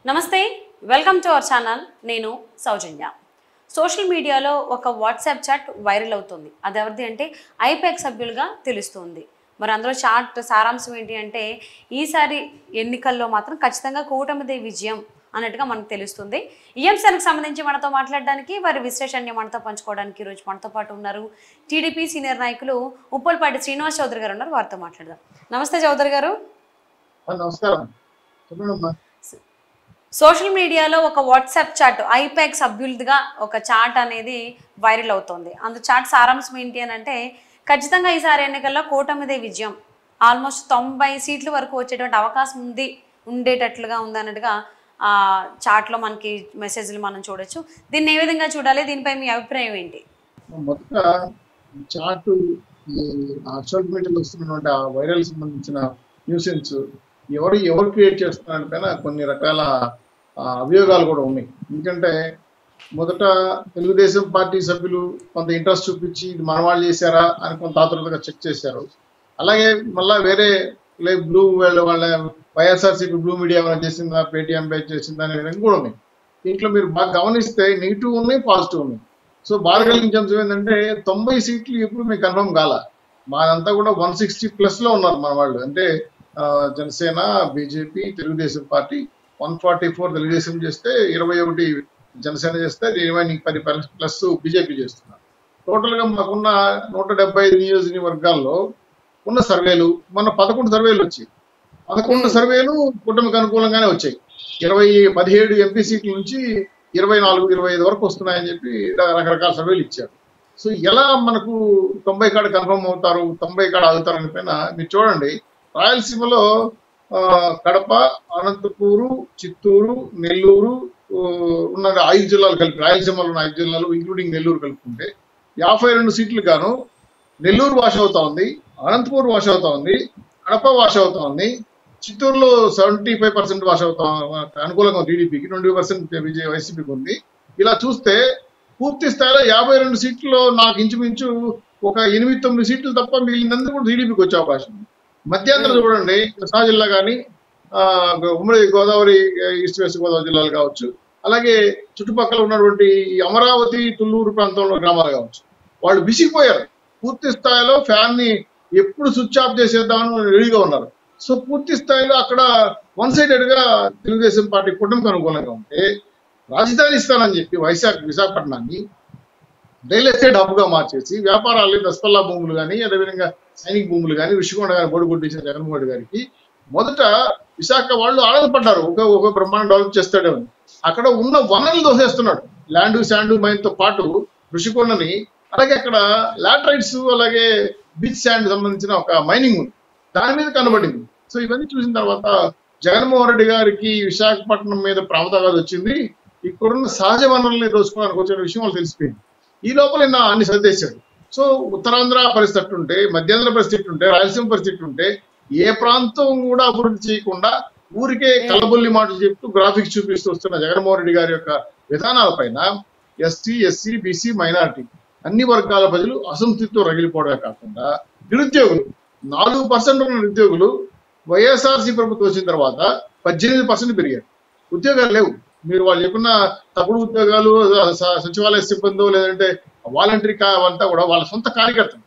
నమస్తే, welcome to our channel. నేను సౌజన్య. Social మీడియాలో ఒక వాట్సాప్ చాట్ వైరల్ అవుతుంది. అది ఎవరిది అంటే ఐపాక్ సభ్యులుగా తెలుస్తుంది. మరి అందులో చాట్ సారాంశం ఏంటి అంటే ఈసారి ఎన్నికల్లో మాత్రం ఖచ్చితంగా కూటమిదే విజయం అన్నట్టుగా మనకు తెలుస్తుంది. ఈ అంశానికి సంబంధించి మనతో మాట్లాడడానికి వారి విశ్లేషణ మనతో పంచుకోవడానికి ఈరోజు మనతో పాటు ఉన్నారు టీడీపీ సీనియర్ నాయకులు ఉప్పల్పాటి శ్రీనివాస్ చౌదరి గారు ఉన్నారు. వారితో మాట్లాడదాం. నమస్తే చౌదరి గారు. నమస్కారం. సోషల్ మీడియాలో ఒక వాట్సాప్ చాట్ ఐపాక్ సభ్యులదిగా ఒక చాట్ అనేది వైరల్ అవుతుంది. అందు చాట్ సారాంశం ఏంటి అని అంటే ఖచ్చితంగా ఈసారి ఎన్నికల్లో కూటమిదే విజయం, ఆల్మోస్ట్ 90 సీట్ల వరకు వచ్చేటువంటి అవకాశం ఉండేటట్లుగా ఉందన్నట్టుగా ఆ చాట్లో మనకి మెసేజ్లు మనం చూడొచ్చు. దీన్ని ఏ విధంగా చూడాలి, దీనిపై మీ అభిప్రాయం ఏంటి? మొదట చాట్ సోషల్ మీడియాలో వస్తున్నటువంటి ఆ వైరల్ సంబంధించిన న్యూసెన్స్ ఎవరు క్రియేట్ చేస్తున్నారని పైన కొన్ని రకాల అభియోగాలు కూడా ఉన్నాయి. ఎందుకంటే మొదట తెలుగుదేశం పార్టీ సభ్యులు కొంత ఇంట్రెస్ట్ చూపించి ఇది మన వాళ్ళు చేశారా అని కొంత ఆతృతగా చెక్ చేశారు. అలాగే మళ్ళీ వేరే బ్లూ వాళ్ళ వైఎస్ఆర్సీపీ బ్లూ మీడియా చేసిందా, పేటీఎం బ్యాచ్ చేసిందా అనే విధంగా కూడా ఉన్నాయి. దీంట్లో మీరు బాగా గమనిస్తే నెగిటివ్ ఉన్నాయి, పాజిటివ్ ఉన్నాయి. సో బాధ కలిగించే అంశం ఏంటంటే 90 సీట్లు ఎప్పుడు మీకు కన్ఫర్మ్ కాల. మాదంతా కూడా 160+ ఉన్నారు మన వాళ్ళు. అంటే జనసేన, బీజేపీ, తెలుగుదేశం పార్టీ 144 తెలుగుదేశం చేస్తే 21 జనసేన చేస్తే 10+ బీజేపీ చేస్తున్నారు. టోటల్గా మాకున్న 175 నియోజకవర్గాల్లో ఉన్న సర్వేలు మన 11 సర్వేలు వచ్చాయి. 11 సర్వేలు కూటమికి అనుకూలంగానే వచ్చాయి. 17 ఎంపీ సీట్ల నుంచి 24-25 వరకు వస్తున్నాయని చెప్పి రకరకాల సర్వేలు ఇచ్చారు. సో ఎలా మనకు 90 కాడ కన్ఫర్మ్ అవుతారు, 90 కాడ ఆగుతారు అని పైన మీరు చూడండి. రాయలసీమలో కడప, అనంతపూరు, చిత్తూరు, నెల్లూరు ఉన్న 5 జిల్లాలు కలిపి, రాయలసీమలో ఉన్న 5 జిల్లాలు ఇంక్లూడింగ్ నెల్లూరు కలుపుకుంటే 52 సీట్లు గాను నెల్లూరు వాష్ అవుతా ఉంది, అనంతపూర్ వాష్ అవుతా ఉంది, కడప వాష్ అవుతా ఉంది, చిత్తూరులో 75% వాష్ అవుతా అనుకూలంగా టీడీపీకి, 20% వైసీపీకి ఉంది. ఇలా చూస్తే పూర్తి స్థాయిలో 52 సీట్లలో నాకు ఇంచుమించు ఒక 8-9 సీట్లు తప్ప మిగిలినందుకు కూడా టీడీపీకి వచ్చే అవకాశం ఉంది. మధ్యాంధ్ర చూడండి, కృష్ణా జిల్లా కానీ, ఉమ్మడి గోదావరి, ఈస్ట్ వెస్ట్ గోదావరి జిల్లాలు కావచ్చు, అలాగే చుట్టుపక్కల ఉన్నటువంటి అమరావతి, తుళ్ళూరు ప్రాంతంలో గ్రామాలు కావచ్చు, వాళ్ళు విసిగిపోయారు. పూర్తి స్థాయిలో ఫ్యాన్ ని ఎప్పుడు స్విచ్ ఆఫ్ చేసేద్దామని రెడీగా ఉన్నారు. సో పూర్తి స్థాయిలో అక్కడ వన్ సైడెడ్ గా తెలుగుదేశం పార్టీ కుటుంబం అనుకూలంగా ఉంటే రాజధాని ఇస్తానని చెప్పి విశాఖపట్నాన్ని రియల్ ఎస్టేట్ హబ్ గా మార్చేసి వ్యాపారాలు, దస్పల్లా భూములు కానీ, అదేవిధంగా సైనిక భూములు కానీ, ఋషికొండ గారిని బొడుగుడ్డించిన జగన్మోహన్ రెడ్డి గారికి మొదట విశాఖ వాళ్ళు ఆనందపడ్డారు, ఒక బ్రహ్మాండం డెవలప్ చేస్తాడేమని. అక్కడ ఉన్న వనరులు దోసేస్తున్నాడు. ల్యాండ్, శాండ్, మైన్ తో పాటు ఋషికొండని, అలాగే అక్కడ లాటరైట్స్, అలాగే బీచ్ శాండ్ సంబంధించిన ఒక మైనింగ్ ఉంది, దాని మీద కనబడింది. సో ఇవన్నీ చూసిన తర్వాత జగన్మోహన్ రెడ్డి గారికి విశాఖపట్నం మీద ప్రాముఖ్యత వచ్చింది. ఇక్కడున్న సహజ వనరుల్ని దోచుకోవడానికి వచ్చిన విషయం వాళ్ళు తెలిసిపోయింది. ఈ లోపల అన్ని సర్దేశాడు. సో ఉత్తరాంధ్ర పరిస్థితి ఉంటే, మధ్యాంధ్ర పరిస్థితి ఉంటే, రాయలసీమ పరిస్థితి ఉంటే ఏ ప్రాంతం కూడా అభివృద్ధి చేయకుండా ఊరికే కలబొల్లి మాటలు చెప్తూ గ్రాఫిక్స్ చూపిస్తూ వస్తున్న జగన్మోహన్ రెడ్డి గారి యొక్క విధానాల పైన ఎస్టీ, ఎస్సీ, బీసీ, మైనారిటీ అన్ని వర్గాల ప్రజలు అసంతృప్తితో రగిలిపోవడమే కాకుండా నిరుద్యోగులు 4% ఉన్న నిరుద్యోగులు వైఎస్ఆర్సీ ప్రభుత్వం వచ్చిన తర్వాత 18% పెరిగారు. ఉద్యోగాలు లేవు. మీరు వాళ్ళు చెప్పిన తప్పుడు ఉద్యోగాలు, సచివాలయ సిబ్బందో లేదంటే వాలంటరీ అంతా కూడా వాళ్ళ సొంత కార్యకర్తలు,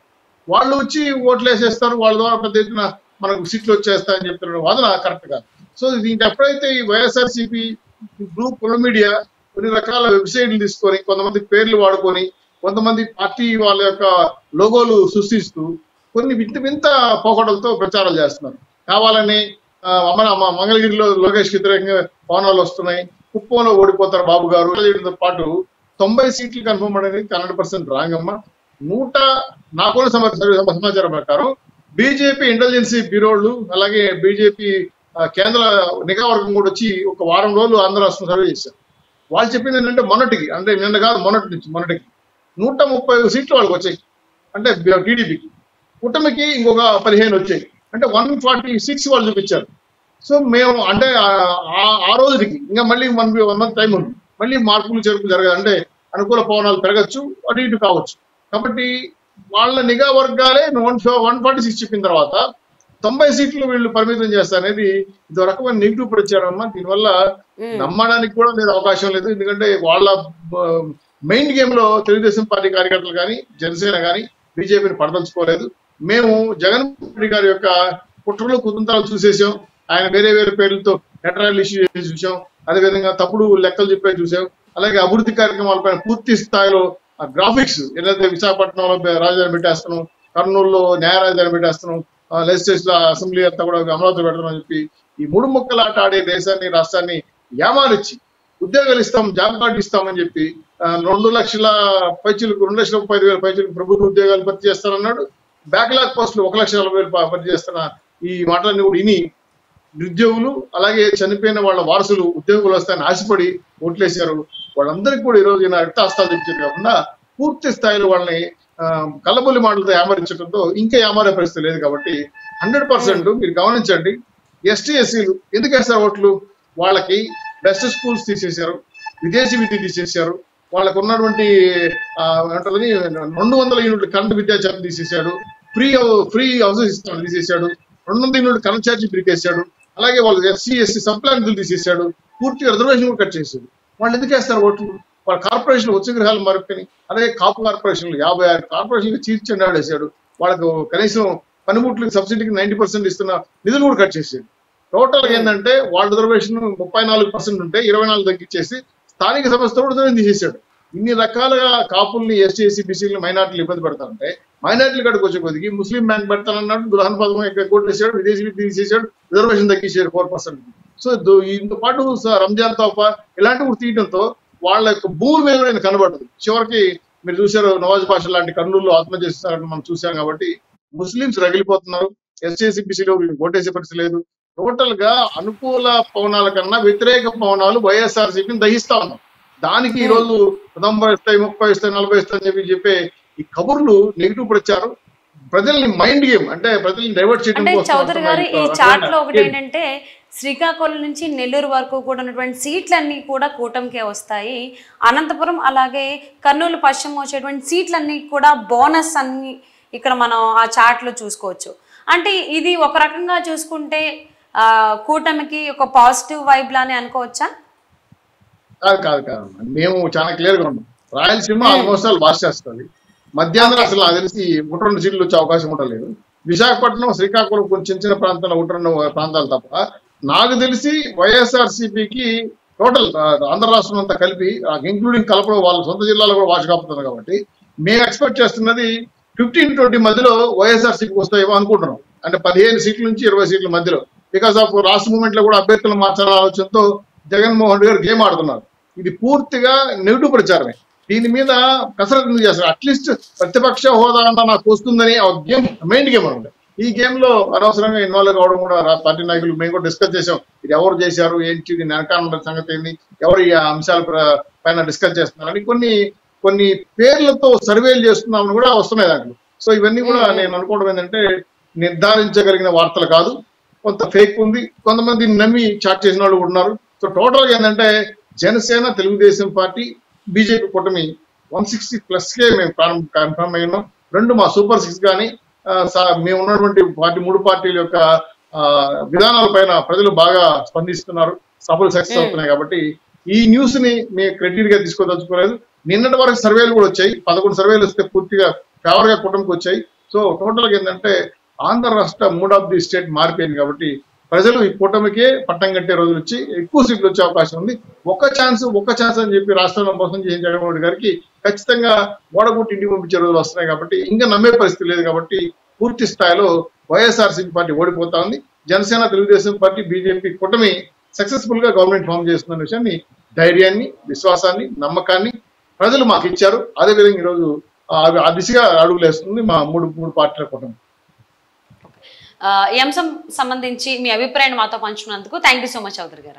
వాళ్ళు వచ్చి ఓట్లు వేసేస్తారు, వాళ్ళ ద్వారా పెద్ద ఎత్తున మనకు సీట్లు వచ్చేస్తాయని చెప్తున్న వాదన కరెక్ట్ కాదు. సో దీంట్లో ఎప్పుడైతే ఈ వైఎస్ఆర్సీపీ గ్రూప్ మీడియా కొన్ని రకాల వెబ్సైట్లు తీసుకొని, కొంతమంది పేర్లు వాడుకొని, కొంతమంది పార్టీ వాళ్ళ యొక్క లోగోలు సృష్టిస్తూ కొన్ని వింత పోకడలతో ప్రచారాలు చేస్తున్నారు. కావాలని మంగళగిరిలో లోకేష్కి వ్యతిరేకంగా పవనాలు వస్తున్నాయి, కుప్పంలో ఓడిపోతారు బాబు గారు తో పాటు 90 సీట్లు కన్ఫర్మ్ అనేది 100% రాంగ్ అమ్మ. నాకున్న సమాచారం ప్రకారం బీజేపీ ఇంటెలిజెన్సీ బ్యూరోలు, అలాగే బీజేపీ కేంద్ర నిఘా వర్గం కూడా వచ్చి ఒక వారం రోజులు ఆంధ్ర రాష్ట్రం సర్వే చేశారు. వాళ్ళు చెప్పింది ఏంటంటే మొన్నటికి, అంటే నిన్న కాదు మొన్నటికి 130 సీట్లు వాళ్ళకి వచ్చాయి. అంటే టీడీపీకి, కూటమికి ఇంకొక 15 వచ్చాయి. అంటే 146 వాళ్ళు చూపించారు. సో మేము అంటే ఆ రోజుకి ఇంకా మళ్ళీ 1 మంత్ టైం ఉంది, మళ్ళీ మార్పులు చేర్పులు జరగాలి. అంటే అనుకూల పవనాలు పెరగచ్చు, అటు ఇటు కావచ్చు. కాబట్టి వాళ్ళ నిఘా వర్గాలే 146 చెప్పిన తర్వాత 90 సీట్లు వీళ్ళు పరిమితం చేస్తారు అనేది ఇది రకమైన నెగిటివ్ ప్రచారం అమ్మా. దీనివల్ల నమ్మడానికి కూడా లేదు, అవకాశం లేదు. ఎందుకంటే వాళ్ళ మెయిన్ గేమ్ లో తెలుగుదేశం పార్టీ కార్యకర్తలు కానీ జనసేన కానీ బీజేపీని పడదలుచుకోలేదు. మేము జగన్మోహన్ రెడ్డి గారి యొక్క కుట్రలు కుతంత్రాలు చూసేసాం. ఆయన వేరే వేరే పేర్లతో లెటరాలు ఇష్యూ చేసి చూసాం. అదేవిధంగా తప్పుడు లెక్కలు చెప్పే చూసాం. అలాగే అభివృద్ధి కార్యక్రమాలపైన పూర్తి స్థాయిలో గ్రాఫిక్స్ ఏదైతే విశాఖపట్నంలో రాజధాని పెట్టేస్తున్నాం, కర్నూలులో న్యాయ రాజధాని పెట్టేస్తున్నాం, లెజిస్లేటివ్ అసెంబ్లీ అంతా కూడా అమరావతి పెడతామని చెప్పి ఈ మూడు ముక్కలు ఆట ఆడే దేశాన్ని రాష్ట్రాన్ని యామారిచ్చి ఉద్యోగాలు ఇస్తాం, జాబ్ కార్డు ఇస్తామని చెప్పి 2 లక్షల పైచీలకు 2,30,000 పైచీలకు ప్రభుత్వ ఉద్యోగాలు భర్తీ చేస్తానన్నాడు. బ్యాక్లాగ్ పోస్టులు 1,40,000 భర్తీ చేస్తున్న ఈ మాటలన్నీ కూడా విని నిరుద్యోగులు అలాగే చనిపోయిన వాళ్ళ వారసులు ఉద్యోగులు వస్తాయని ఆశపడి ఓట్లేశారు. వాళ్ళందరికీ కూడా ఈరోజు రక్తాస్తాలు తెచ్చేది కాకుండా పూర్తి స్థాయిలో వాళ్ళని కలబొల్లి మాటలతో యామరించడంతో ఇంకా యామారే పరిస్థితి లేదు. కాబట్టి 100% మీరు గమనించండి, ఎస్టీ ఎస్సీలు ఎందుకు వేస్తారు ఓట్లు? వాళ్ళకి బెస్ట్ స్కూల్స్ తీసేశారు, విదేశీ విద్య తీసేశారు, వాళ్ళకు ఉన్నటువంటి 200 యూనిట్లు కరెంట్ విద్యాచారం తీసేశాడు, ఫ్రీ హౌసెస్ ఇస్తామని తీసేశాడు, 200 యూనిట్లు కరెంట్ ఛార్జీ బ్రికేశాడు, అలాగే వాళ్ళు ఎస్సీ ఎస్సీ సంప్లాన్ బిల్లు తీసేశాడు, పూర్తిగా రిజర్వేషన్ కూడా కట్ చేశాడు. వాళ్ళు ఎందుకు వేస్తారు ఓట్లు? వాళ్ళ కార్పొరేషన్లు ఉత్సగ్రహాలు మరొకని, అలాగే కాపు కార్పొరేషన్లు 56 కార్పొరేషన్లు చీర్చండి ఆడేశాడు. వాళ్ళకు కనీసం పనిముట్లకి సబ్సిడీకి 90% ఇస్తున్న నిధులు కూడా కట్ చేశాడు. టోటల్ ఏంటంటే వాళ్ళ రిజర్వేషన్ 34% ఉంటే 24 తగ్గించేసి స్థానిక సంస్థలు కూడా తీసేశాడు. ఇన్ని రకాలుగా కాపుల్ని ఎస్టీ ఎస్సీ బీసీలను మైనార్టీలు ఇబ్బంది పెడతారంటే మైనార్టీలు కడుకు వచ్చే కొద్దికి ముస్లిం బ్యాంక్ పెడతానన్నాడు, దుల్హన్ పథకం ఎక్కువ వేసాడు, విదేశీ విద్య తీసేశాడు, రిజర్వేషన్ తగ్గించాడు 4%. సో దీంతో పాటు రంజాన్ తోఫా ఇలాంటి కూడా తీయడంతో వాళ్ళ యొక్క భూమి మీద కూడా కనబడదు. చివరికి మీరు చూశారు నవాజ్ బాషా లాంటి కర్నూలులో ఆత్మహత్య చేస్తున్నారని మనం చూసాం. కాబట్టి ముస్లింస్ రగిలిపోతున్నారు, ఎస్సీ బీసీలో ఓటేసే పరిస్థితి లేదు. టోటల్ గా అనుకూల పవనాల కన్నా వ్యతిరేక పవనాలు వైఎస్ఆర్సీపీని దహిస్తా ఉన్నాం. దానికి ఈ రోజు 90 ఇస్తాయి, 30 ఇస్తాయి, 40 ఇస్తాయి అని చెప్పే ఈ కబుర్లు నెగిటివ్ ప్రచారం ప్రజల్ని మైండ్ గేమ్ అంటే ప్రజల్ని డైవర్ట్ చేయడం. చౌదరి గారు, ఈ చార్ట్ లో ఒకటి ఏంటంటే శ్రీకాకుళం నుంచి నెల్లూరు వరకు కూడా ఉన్నటువంటి సీట్లన్నీ కూడా కూటమికే వస్తాయి. అనంతపురం అలాగే కర్నూలు పశ్చిమ వచ్చేటువంటి సీట్లన్నీ కూడా బోనస్ అన్ని ఇక్కడ మనం ఆ చార్ట్ లో చూసుకోవచ్చు. అంటే ఇది ఒక రకంగా చూసుకుంటే కూటమికి ఒక పాజిటివ్ వైబ్ లానే అనుకోవచ్చా? కాదు మేము చాలా క్లియర్ గా ఉన్నాం. రాయలసీమ ఆల్మోస్ట్ ఆల్ వాష్ చేస్తుంది. మధ్యాహ్నం అసలు నాకు తెలిసి 1-2 సీట్లు వచ్చే అవకాశం ఉండలేదు. విశాఖపట్నం, శ్రీకాకుళం కొంచెం చిన్న ప్రాంతాల్లో 1-2 ప్రాంతాలు తప్ప నాకు తెలిసి వైఎస్ఆర్సీపీకి టోటల్ ఆంధ్ర రాష్ట్రం అంతా కలిపి ఇంక్లూడింగ్ కలపడం వాళ్ళ సొంత జిల్లాలో కూడా వాష్ కాపుతుంది. కాబట్టి మేము ఎక్స్పెక్ట్ చేస్తున్నది 15-20 మధ్యలో వైఎస్ఆర్సీపీకి వస్తాయేమో అనుకుంటున్నాం. అంటే 15 సీట్ల నుంచి 20 సీట్ల మధ్యలో. బికాస్ ఆఫ్ రాష్ట్ర మూవ్మెంట్ లో కూడా అభ్యర్థులు మార్చాలనే ఆలోచనతో జగన్మోహన్ రెడ్డి గారు గేమ్ ఆడుతున్నారు. ఇది పూర్తిగా నెగిటివ్ ప్రచారమే. దీని మీద కసరత్తు చేస్తారు. అట్లీస్ట్ ప్రతిపక్ష హోదా అంతా నాకు వస్తుందని గేమ్ మెయిన్ గేమ్ అనమాట. ఈ గేమ్ లో అనవసరంగా ఇన్వాల్వ్ కావడం కూడా పార్టీ నాయకులు మేము కూడా డిస్కస్ చేసాం. ఇది ఎవరు చేశారు, ఏంటి, దీని వెనకాల సంగతి ఏంది, ఎవరు ఈ అంశాల పైన డిస్కస్ చేస్తున్నారని కొన్ని పేర్లతో సర్వేలు చేస్తున్నామని కూడా వస్తున్నాయి దాంట్లో. సో ఇవన్నీ కూడా నేను అనుకోవడం ఏంటంటే నిర్ధారించగలిగిన వార్తలు కాదు, కొంత ఫేక్ ఉంది, కొంతమంది నమ్మి చాట్ చేసిన వాళ్ళు ఉన్నారు. సో టోటల్ గా ఏంటంటే జనసేన, తెలుగుదేశం పార్టీ, బీజేపీ కూటమి 160+కే మేము కన్ఫర్మ్ అయినాం. 2 మా సూపర్ 6 కానీ మేము ఉన్నటువంటి 3 పార్టీల యొక్క విధానాల పైన ప్రజలు బాగా స్పందిస్తున్నారు, సభలు సక్సెస్ అవుతున్నాయి. కాబట్టి ఈ న్యూస్ ని మేము క్రెడిట్ గా తీసుకోదలుచుకోలేదు. నిన్నటి వరకు సర్వేలు కూడా వచ్చాయి, 11 సర్వేలు వస్తే పూర్తిగా ఫేవర్ గా కూటమికి వచ్చాయి. సో టోటల్ గా ఏంటంటే ఆంధ్ర రాష్ట్ర మూడ్ ఆఫ్ ది స్టేట్ మారిపోయింది. కాబట్టి ప్రజలు ఈ కూటమికే పట్టం కట్టే రోజులు వచ్చి ఎక్కువ సీట్లు వచ్చే అవకాశం ఉంది. ఒక్క ఛాన్స్ అని చెప్పి రాష్ట్రంలో మోసం చేసిన జగన్మోహన్ రెడ్డి గారికి ఖచ్చితంగా ఓడగొట్టి ఇంటికి పంపించే రోజులు వస్తున్నాయి. కాబట్టి ఇంకా నమ్మే పరిస్థితి లేదు. కాబట్టి పూర్తి స్థాయిలో వైఎస్ఆర్సీపీ పార్టీ ఓడిపోతా ఉంది. జనసేన, తెలుగుదేశం పార్టీ, బీజేపీ కూటమి సక్సెస్ఫుల్ గా గవర్నమెంట్ ఫామ్ చేస్తున్న విషయాన్ని, ధైర్యాన్ని, విశ్వాసాన్ని, నమ్మకాన్ని ప్రజలు మాకు ఇచ్చారు. అదేవిధంగా ఈరోజు ఆ దిశగా అడుగులు వేస్తుంది మా మూడు పార్టీల కూటమి. ఈ అంశం సంబంధించి మీ అభిప్రాయాన్ని మాతో పంచుకున్నందుకు thank you so much Chaudhary గారు.